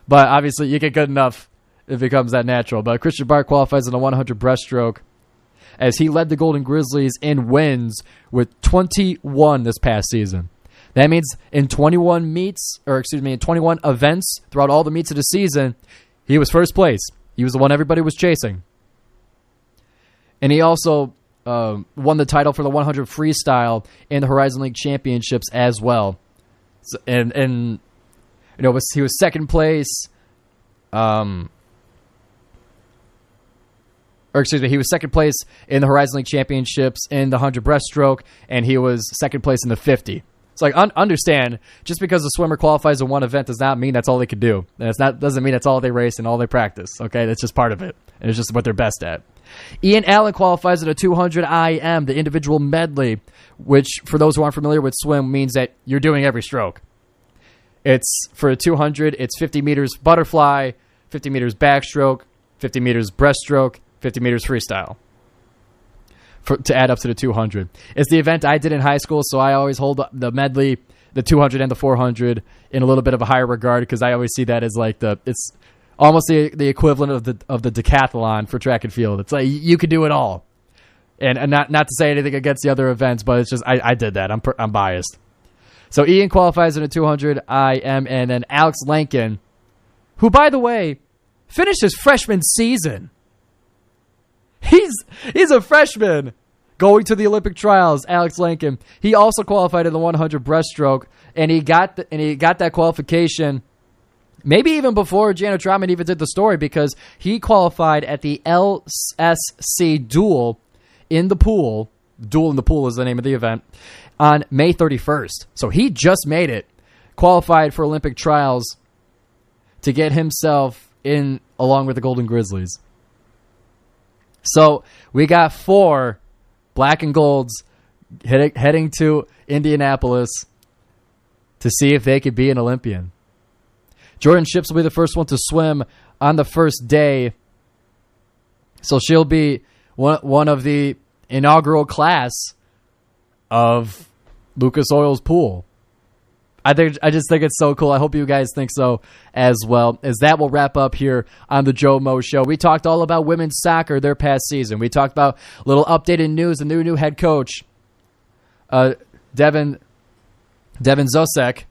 But obviously, you get good enough, it becomes that natural. But Christian Bart qualifies in the 100 breaststroke as he led the Golden Grizzlies in wins with 21 this past season. That means in 21 events throughout all the meets of the season, he was first place. He was the one everybody was chasing. And he also won the title for the 100 freestyle in the Horizon League Championships as well. So, and he was second place. He was second place in the Horizon League Championships in the 100 breaststroke, and he was second place in the 50. It's like, understand, just because a swimmer qualifies in one event does not mean that's all they could do. And doesn't mean that's all they race and all they practice. Okay, that's just part of it. And it's just what they're best at. Ian Allen qualifies at a 200 IM, the individual medley, which, for those who aren't familiar with swim, means that you're doing every stroke. It's, for a 200, it's 50 meters butterfly, 50 meters backstroke, 50 meters breaststroke, 50 meters freestyle. To add up to the 200. It's the event I did in high school, so I always hold the medley, the 200 and the 400 in a little bit of a higher regard because I always see that as like it's almost the equivalent of the decathlon for track and field. It's like you could do it all. And not to say anything against the other events, but it's just I did that. I'm biased. So Ian qualifies in a 200 IM, and then Alex Lankin, who, by the way, finished his freshman season. He's a freshman going to the Olympic trials. Alex Lankin. He also qualified in the 100 breaststroke, and he got that qualification maybe even before Gianna Trotman even did the story, because he qualified at the LSC Duel in the pool. Duel in the Pool is the name of the event, on May 31st. So he just made it, qualified for Olympic trials to get himself in along with the Golden Grizzlies. So we got 4 black and golds heading to Indianapolis to see if they could be an Olympian. Jordan Ships will be the first one to swim on the first day. So she'll be one of the inaugural class of Lucas Oil's pool. I just think it's so cool. I hope you guys think so as well. As that will wrap up here on the GioMo Show. We talked all about women's soccer, their past season. We talked about a little updated news, the new head coach, Devin Zosek.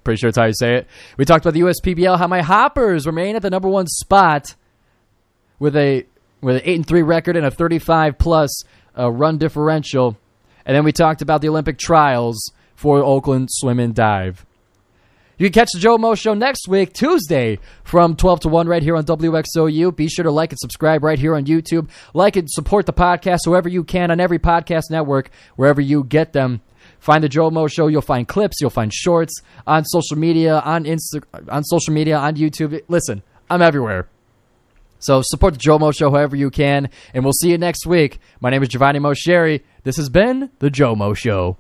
Pretty sure that's how you say it. We talked about the USPBL, how my Hoppers remain at the number 1 spot with a with an 8-3 record and a 35-plus run differential. And then we talked about the Olympic trials for Oakland Swim and Dive. You can catch the Joe Mo Show next week, Tuesday, from 12 to 1 right here on WXOU. Be sure to like and subscribe right here on YouTube. Like and support the podcast however you can on every podcast network, wherever you get them. Find the Joe Mo Show. You'll find clips. You'll find shorts on social media, on social media, on YouTube. Listen, I'm everywhere. So support the Joe Mo Show however you can, and we'll see you next week. My name is Giovanni Mosheri. This has been the Joe Mo Show.